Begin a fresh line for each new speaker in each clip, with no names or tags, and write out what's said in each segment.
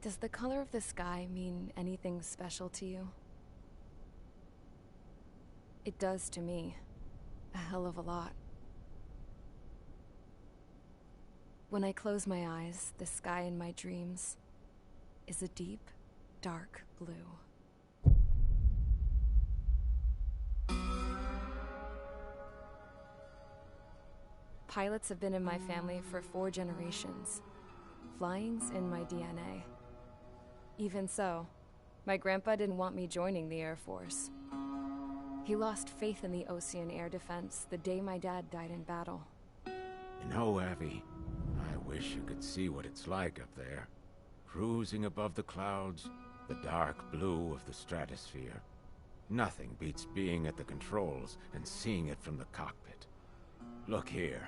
Does the color of the sky mean anything special to you? It does to me. A hell of a lot. When I close my eyes, the sky in my dreams is a deep, dark blue. Pilots have been in my family for 4 generations. Flying's in my DNA. Even so, my grandpa didn't want me joining the Air Force. He lost faith in the Ocean Air Defense the day my dad died in battle.
You know, Abby, I wish you could see what it's like up there. Cruising above the clouds, the dark blue of the stratosphere. Nothing beats being at the controls and seeing it from the cockpit. Look here.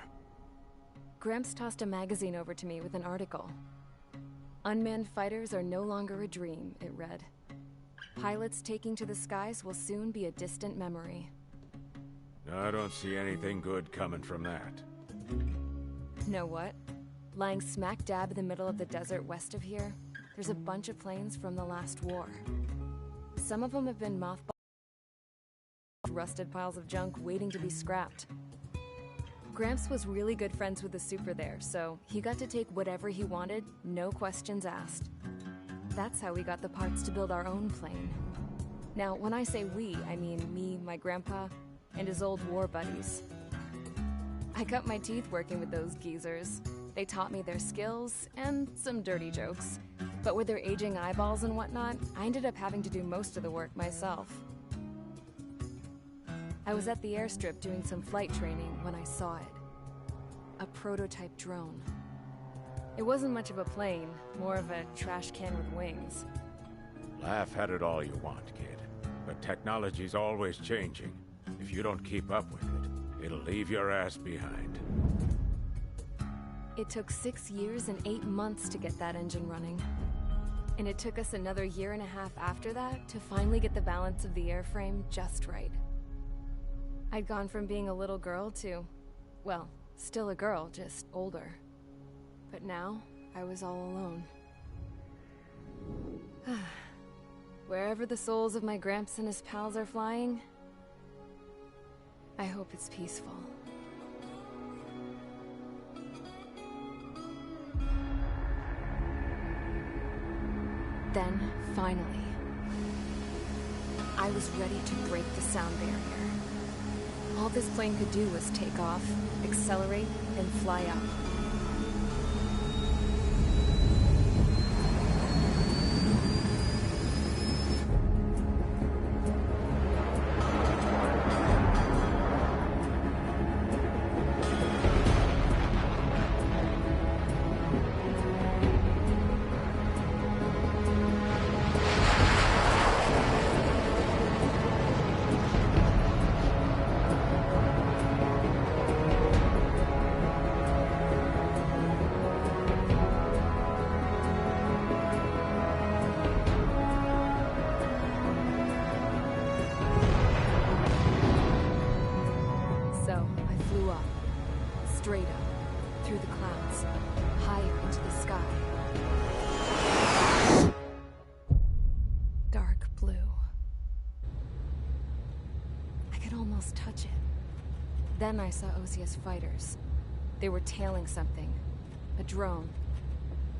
Gramps tossed a magazine over to me with an article. Unmanned fighters are no longer a dream, it read. Pilots taking to the skies will soon be a distant memory.
I don't see anything good coming from that.
Know what? Lying smack dab in the middle of the desert west of here, there's a bunch of planes from the last war. Some of them have been mothballed, rusted piles of junk waiting to be scrapped. Gramps was really good friends with the super there, so he got to take whatever he wanted, no questions asked. That's how we got the parts to build our own plane. Now, when I say we, I mean me, my grandpa, and his old war buddies. I cut my teeth working with those geezers. They taught me their skills, and some dirty jokes. But with their aging eyeballs and whatnot, I ended up having to do most of the work myself. I was at the airstrip doing some flight training when I saw it. A prototype drone. It wasn't much of a plane, more of a trash can with wings.
Laugh at it all you want, kid. But technology's always changing. If you don't keep up with it, it'll leave your ass behind.
It took 6 years and 8 months to get that engine running. And it took us another 1.5 years after that to finally get the balance of the airframe just right. I'd gone from being a little girl to, well, still a girl, just older. But now, I was all alone. Wherever the souls of my Gramps and his pals are flying, I hope it's peaceful. Then, finally, I was ready to break the sound barrier. All this plane could do was take off, accelerate, and fly up. Straight up, through the clouds, higher into the sky. Dark blue. I could almost touch it. Then I saw Osia's fighters. They were tailing something. A drone.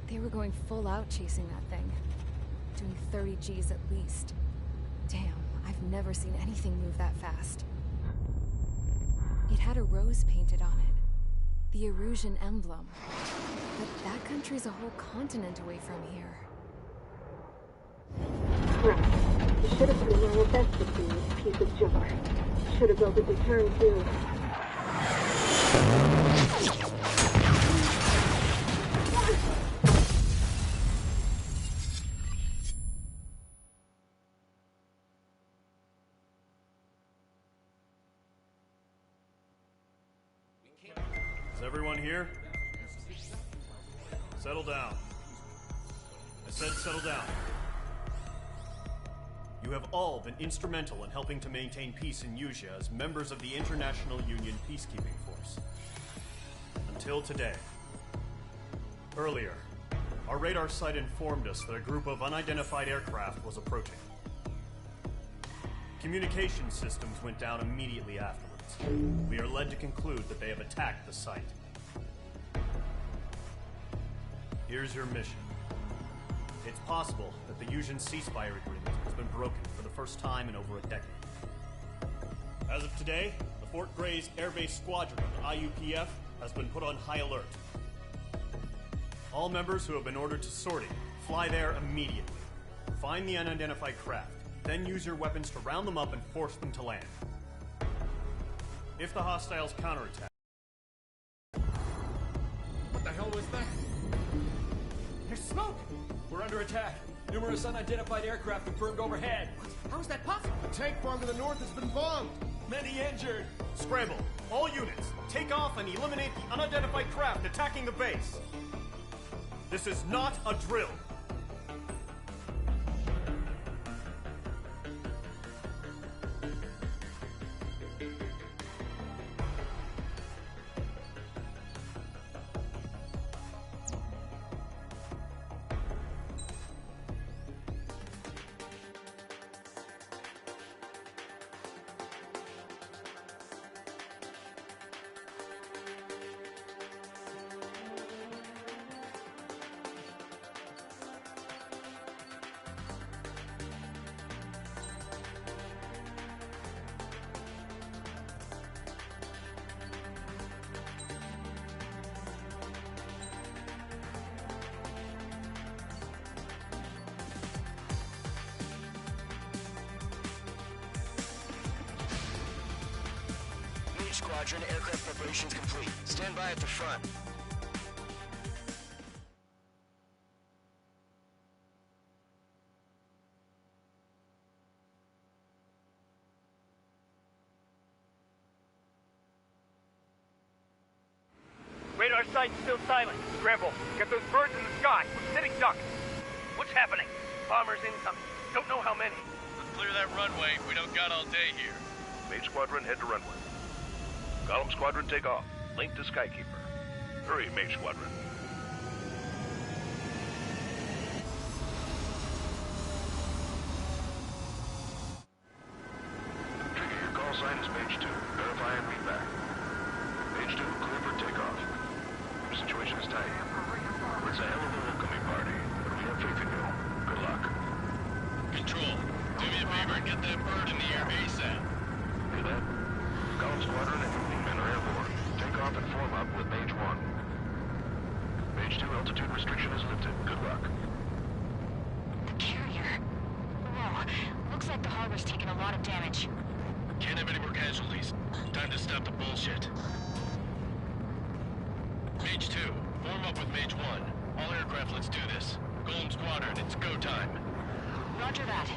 They were going full out chasing that thing. Doing 30 Gs at least. Damn, I've never seen anything move that fast. It had a rose painted on it. The Erusian emblem. But that country's a whole continent away from here.
Right. You should have put in your investment in this piece of junk. Should have built a deterrent too.
Is everyone here? Settle down. I said settle down. You have all been instrumental in helping to maintain peace in Usea as members of the International Union Peacekeeping Force. Until today. Earlier, Our radar site informed us that a group of unidentified aircraft was approaching. Communication systems went down immediately afterwards. We are led to conclude that they have attacked the site. Here's your mission. It's possible that the Fusion ceasefire agreement has been broken for the first time in over a decade. As of today, the Fort Grays Air Base Squadron of the IUPF has been put on high alert. All members who have been ordered to sortie, fly there immediately. Find the unidentified craft, then use your weapons to round them up and force them to land. If the hostiles counterattack...
What the hell was that? There's smoke! We're under attack. Numerous unidentified aircraft confirmed overhead. How is that possible?
A tank farm to the north has been bombed.
Many injured.
Scramble. All units, take off and eliminate the unidentified craft attacking the base. This is not a drill.
Squadron, aircraft preparations complete. Stand by at the front.
Radar site's still silent. Scramble. Get those birds in the sky. We're sitting ducks. What's happening? Bombers incoming. Don't know how many.
Let's clear that runway. We don't got all day here.
Mage Squadron, head to runway. Column Squadron, take off. Link to Skykeeper. Hurry, Mage Squadron. Trigger, your call sign is Mage 2. Verify and read back. Mage 2, clear for takeoff. Your situation is tight. It's a hell of a welcoming party, but we have faith in you. Good luck.
Control, do me a favor and get that bird in the air ASAP.
Hear that? Column Squadron and your wingmen are airborne. Take off and form up with Mage 1. Mage 2, altitude restriction is lifted. Good luck.
The carrier. Whoa. Looks like the harbor's taken a lot of damage.
Can't have any more casualties. Time to stop the bullshit. Mage 2, form up with Mage 1. All aircraft, let's do this. Golem Squadron, it's go time.
Roger that.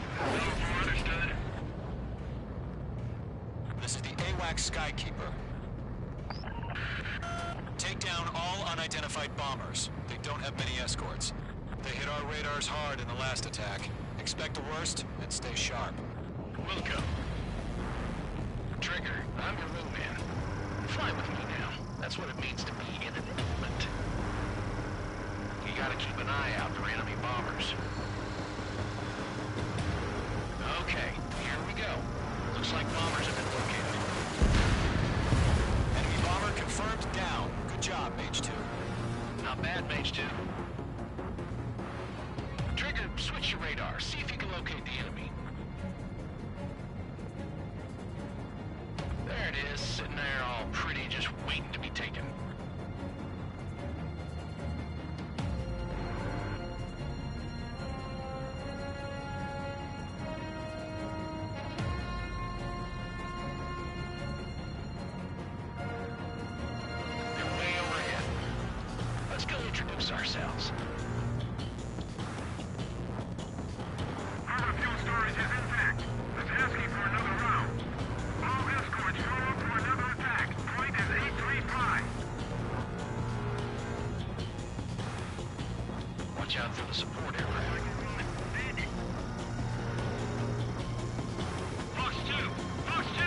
Understood.
This is the AWACS Skykeeper. Take down all unidentified bombers. They don't have many escorts. They hit our radars hard in the last attack. Expect the worst and stay sharp.
Welcome. Trigger, I'm your wingman. Fly with me now. That's what it means to be in an element. You gotta keep an eye out for enemy bombers. Okay, here we go. Looks like bombers have been located.
Enemy bomber confirmed down. Good job, Mage 2.
Not bad, Mage 2. Trigger, switch your radar. See if you can locate the enemy. There it is, sitting there all pretty, just waiting to be taken. You're way overhead. Let's go introduce ourselves.
Our fuel storage is intact. It's asking for another round. All escorts show up for another attack. Point is 835.
Watch out for the support aircraft.
Fox 2! Fox 2!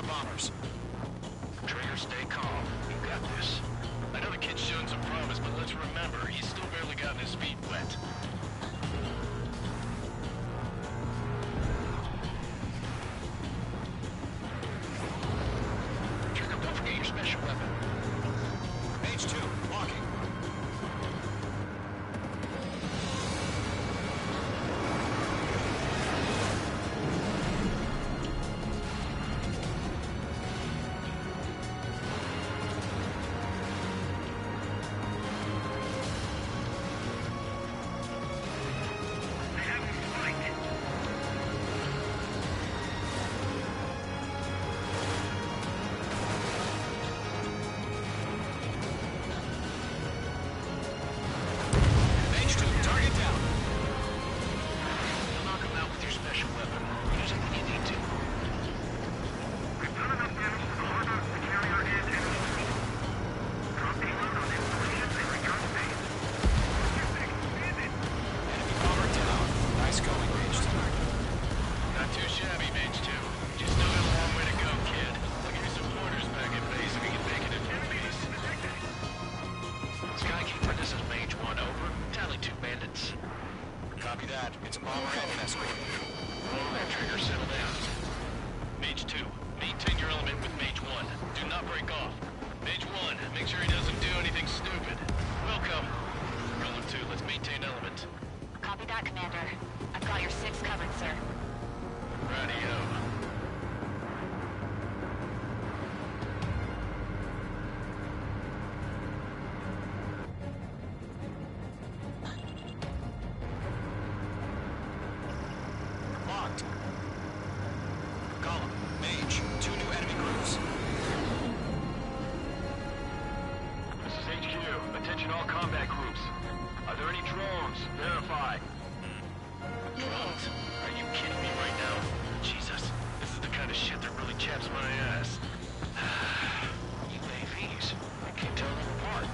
our bombers.
Trigger, stay calm. You got this. I know the kid's shown some promise, but let's remember, he's still barely gotten his feet wet. Trigger, don't forget your special weapon.
Mage 2, walking. Mage 2, target down.
You'll knock him out with your special weapon. Use it when you need to.
We've done enough damage to the harbor, the carrier, and energy. Drop payload on installations and return to base.
Enemy bomber down. Nice going, Mage 2.
Not too shabby, Mage 2. You still got a long way to go, kid. I'll give you some pointers back at base if you can make it in one piece. Skykeeper, this is Mage 1, over. Tally 2 bandits.
Copy that. It's a bomber and an escort.
Hold on, Trigger, settle down. Mage 2, maintain your element with Mage 1. Do not break off. Mage 1, make sure he doesn't do anything stupid. Welcome. Roller 2, let's maintain element.
Copy that, Commander. I've got your 6 covered, sir.
Radio.
Locked. Column, Mage, 2 new enemy groups.
This is HQ. Attention all combat groups. Are there any drones? Verify.
Drones? Are you kidding me right now? Jesus, this is the kind of shit that really chaps my ass. UAVs. I can't tell them apart.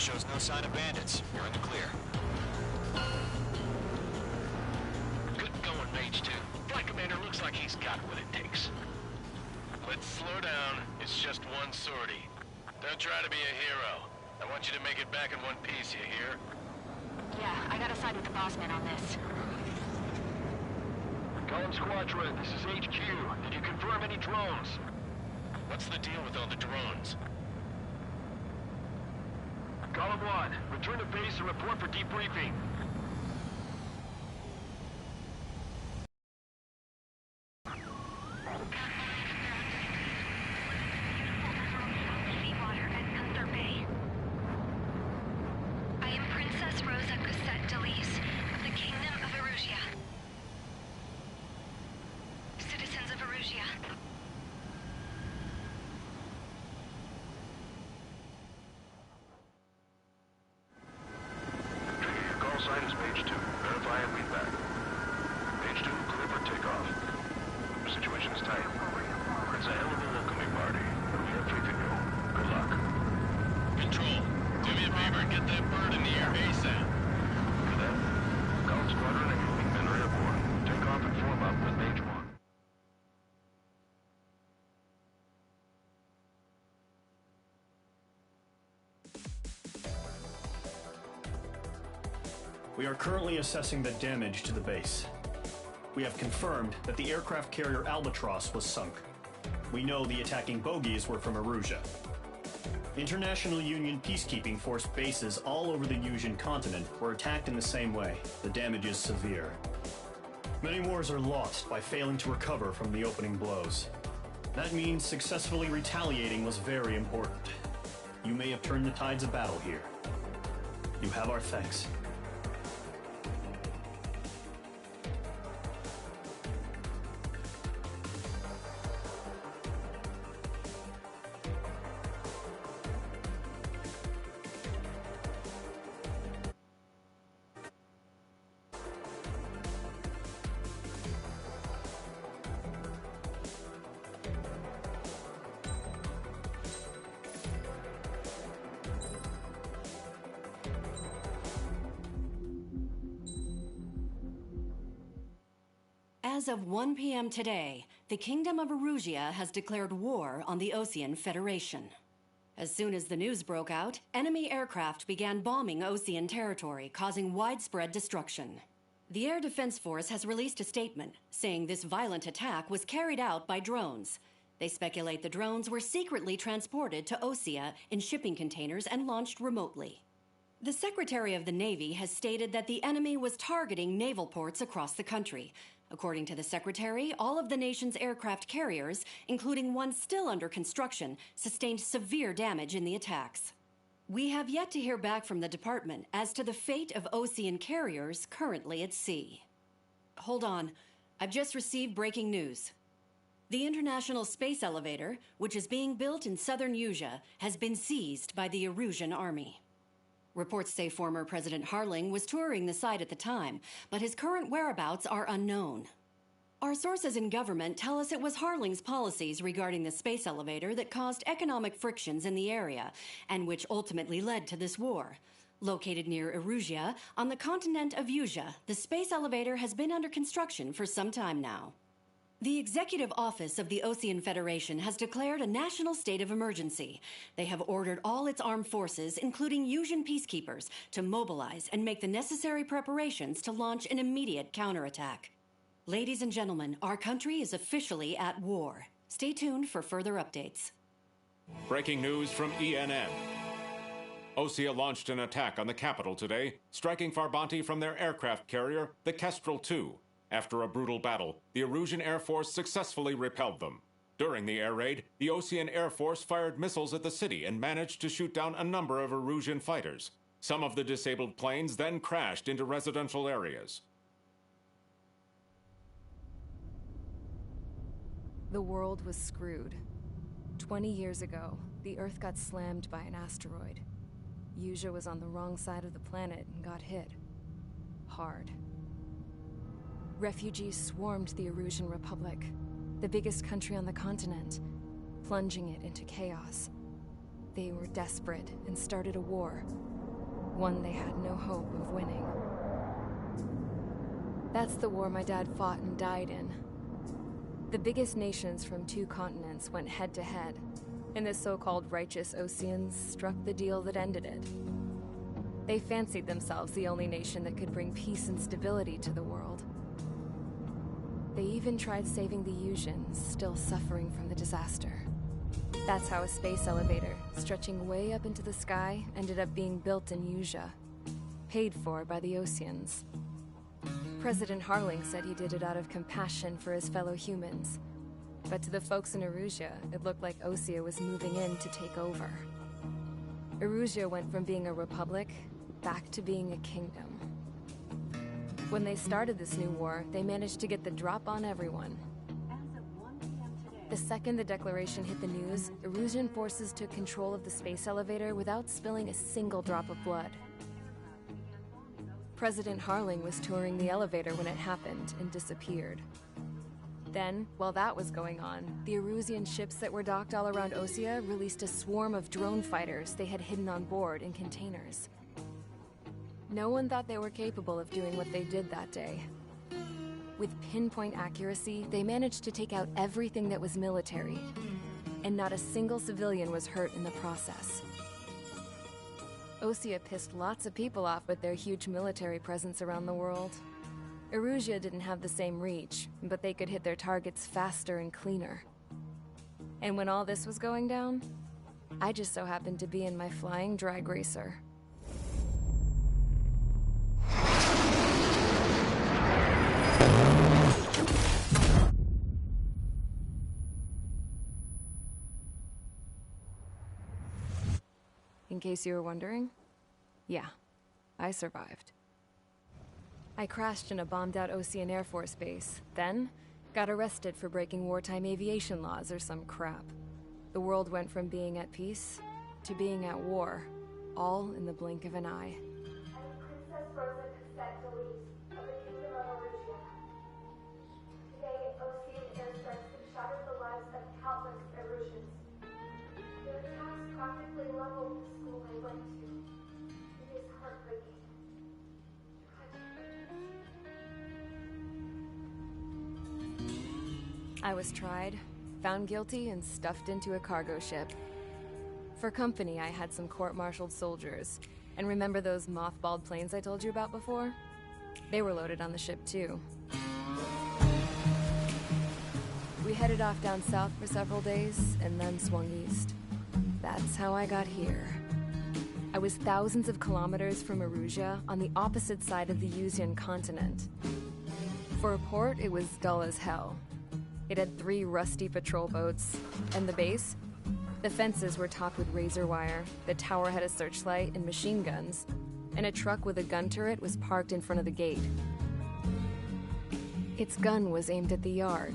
shows no sign of bandits. You're in the clear.
Good going, Mage 2. Flight Commander looks like he's got what it takes. Let's slow down. It's just one sortie. Don't try to be a hero. I want you to make it back in one piece, you hear?
Yeah, I gotta side with the boss man on this.
Column Squadron, this is HQ. Did you confirm any drones?
What's the deal with all the drones?
Column 1, return to base and report for debriefing.
Seawater at Gunther Bay. I am Princess Rosa Cosette Delise of the Kingdom of Erusia. Citizens of Erusia.
Your call sign is Page 2. Verify and read back. Page 2, clear for takeoff. Your situation is tight. It's a hell of a welcoming party, but we have faith in you. Good luck.
Control, do me a favor and get that bird in the air ASAP.
Cadet, Column Squadron and moving men are airborne. Take off and form up with Mage 1.
We are currently assessing the damage to the base. We have confirmed that the aircraft carrier Albatross was sunk. We know the attacking bogies were from Erusia. International Union peacekeeping force bases all over the Yusian continent were attacked in the same way. The damage is severe. Many wars are lost by failing to recover from the opening blows. That means successfully retaliating was very important. You may have turned the tides of battle here. You have our thanks.
As of 1 p.m. today, the Kingdom of Erusia has declared war on the Osean Federation. As soon as the news broke out, enemy aircraft began bombing Osean territory, causing widespread destruction. The Air Defense Force has released a statement saying this violent attack was carried out by drones. They speculate the drones were secretly transported to Osea in shipping containers and launched remotely. The Secretary of the Navy has stated that the enemy was targeting naval ports across the country. According to the Secretary, all of the nation's aircraft carriers, including one still under construction, sustained severe damage in the attacks. We have yet to hear back from the department as to the fate of Osean carriers currently at sea. Hold on. I've just received breaking news. The International Space Elevator, which is being built in southern Yusia, has been seized by the Erusian army. Reports say former President Harling was touring the site at the time, but his current whereabouts are unknown. Our sources in government tell us it was Harling's policies regarding the space elevator that caused economic frictions in the area, and which ultimately led to this war. Located near Erusia, on the continent of Yusia, the space elevator has been under construction for some time now. The Executive Office of the Osean Federation has declared a national state of emergency. They have ordered all its armed forces, including Yusian peacekeepers, to mobilize and make the necessary preparations to launch an immediate counterattack. Ladies and gentlemen, our country is officially at war. Stay tuned for further updates.
Breaking news from ENN. Osea launched an attack on the capital today, striking Farbanti from their aircraft carrier, the Kestrel II. After a brutal battle, the Erusian Air Force successfully repelled them. During the air raid, the Osean Air Force fired missiles at the city and managed to shoot down a number of Erusian fighters. Some of the disabled planes then crashed into residential areas.
The world was screwed. 20 years ago, the Earth got slammed by an asteroid. Yusia was on the wrong side of the planet and got hit. Hard. Refugees swarmed the Erusian Republic, the biggest country on the continent, plunging it into chaos. They were desperate and started a war. one they had no hope of winning. That's the war my dad fought and died in. The biggest nations from 2 continents went head-to-head, and the so-called righteous Oseans struck the deal that ended it. They fancied themselves the only nation that could bring peace and stability to the world. They even tried saving the Usians, still suffering from the disaster. That's how a space elevator, stretching way up into the sky, ended up being built in Usea, paid for by the Oseans. President Harling said he did it out of compassion for his fellow humans. But to the folks in Erusea, it looked like Osea was moving in to take over. Erusea went from being a republic back to being a kingdom. When they started this new war, they managed to get the drop on everyone. The second the declaration hit the news, Erusian forces took control of the space elevator without spilling a single drop of blood. President Harling was touring the elevator when it happened and disappeared. Then, while that was going on, the Erusian ships that were docked all around Osea released a swarm of drone fighters they had hidden on board in containers. No one thought they were capable of doing what they did that day. With pinpoint accuracy, they managed to take out everything that was military, and not a single civilian was hurt in the process. Osea pissed lots of people off with their huge military presence around the world. Erusea didn't have the same reach, but they could hit their targets faster and cleaner. And when all this was going down, I just so happened to be in my flying drag racer. In case you were wondering, yeah, I survived. I crashed in a bombed-out Osean Air Force base, then got arrested for breaking wartime aviation laws or some crap. The world went from being at peace to being at war, all in the blink of an eye.
Princess Rosa Cassette of the Kingdom of Erusea. Today, Osean airstrikes have shattered the lives of countless Erusians. Their attacks practically leveled the school I went to. It is heartbreaking.
I was tried, found guilty, and stuffed into a cargo ship. For company, I had some court-martialed soldiers. And remember those mothballed planes I told you about before? They were loaded on the ship, too. We headed off down south for several days, and then swung east. That's how I got here. I was thousands of kilometers from Erusea, on the opposite side of the Usian continent. For a port, it was dull as hell. It had 3 rusty patrol boats, and the base? The fences were topped with razor wire, the tower had a searchlight and machine guns, and a truck with a gun turret was parked in front of the gate. Its gun was aimed at the yard.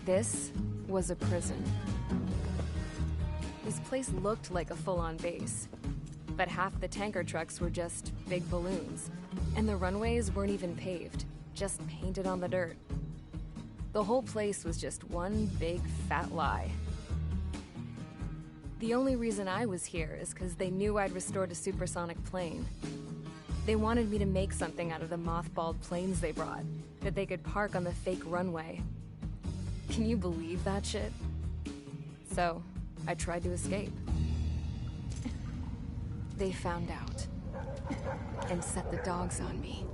This was a prison. This place looked like a full-on base, but half the tanker trucks were just big balloons, and the runways weren't even paved, just painted on the dirt. The whole place was just one big fat lie. The only reason I was here is because they knew I'd restored a supersonic plane. They wanted me to make something out of the mothballed planes they brought, that they could park on the fake runway. Can you believe that shit? So, I tried to escape. They found out, and set the dogs on me.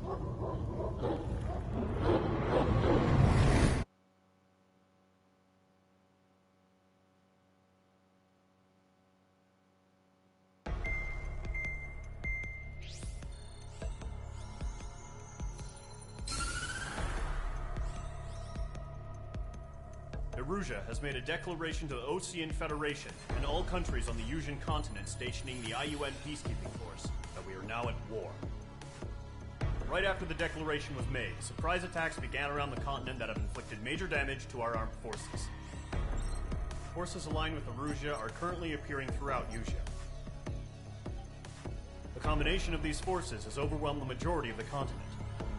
Erusea has made a declaration to the Osean Federation and all countries on the Usian continent stationing the IUN peacekeeping force that we are now at war. Right after the declaration was made, surprise attacks began around the continent that have inflicted major damage to our armed forces. Forces aligned with Erusea are currently appearing throughout Usea. The combination of these forces has overwhelmed the majority of the continent,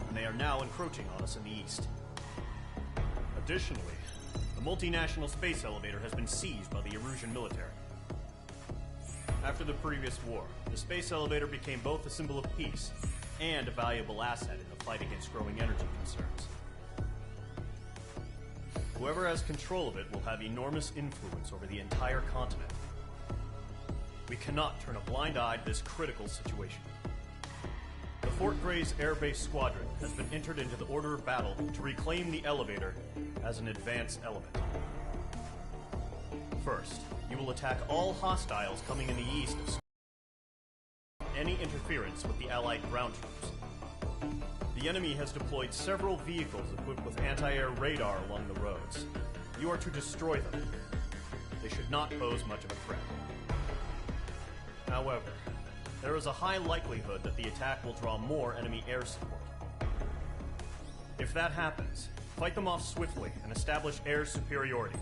and they are now encroaching on us in the east. Additionally, the multinational space elevator has been seized by the Erusian military. After the previous war, the space elevator became both a symbol of peace and a valuable asset in the fight against growing energy concerns. Whoever has control of it will have enormous influence over the entire continent. We cannot turn a blind eye to this critical situation. The Fort Gray's Air Base Squadron has been entered into the order of battle to reclaim the elevator as an advance element. First, you will attack all hostiles coming in the east of any interference with the Allied ground troops. The enemy has deployed several vehicles equipped with anti-air radar along the roads. You are to destroy them. They should not pose much of a threat. However, there is a high likelihood that the attack will draw more enemy air support. If that happens, fight them off swiftly and establish air superiority.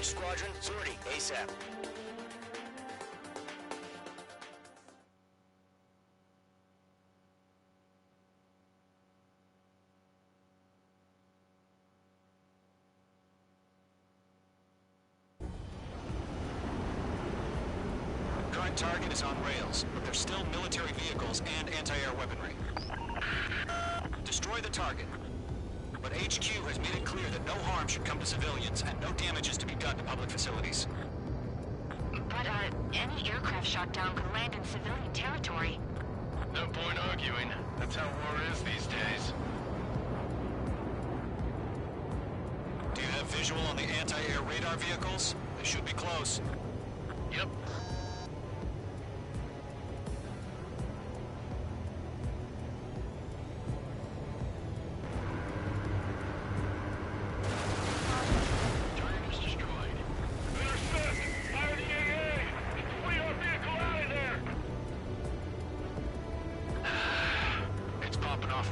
Squadron, sortie, ASAP.
Current target is on rails, but there's still military vehicles and anti-air weaponry. Destroy the target. But HQ has made it clear that no harm should come to civilians and no damage is to be done to public facilities.
But, any aircraft shot down could land in civilian territory.
No point arguing. That's how war is these days.
Do you have visual on the anti-air radar vehicles? They should be close.
Yep.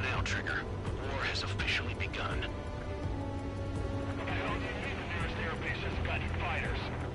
Now, Trigger. The war has officially begun.
What the hell do you mean the nearest airbase has got fighters?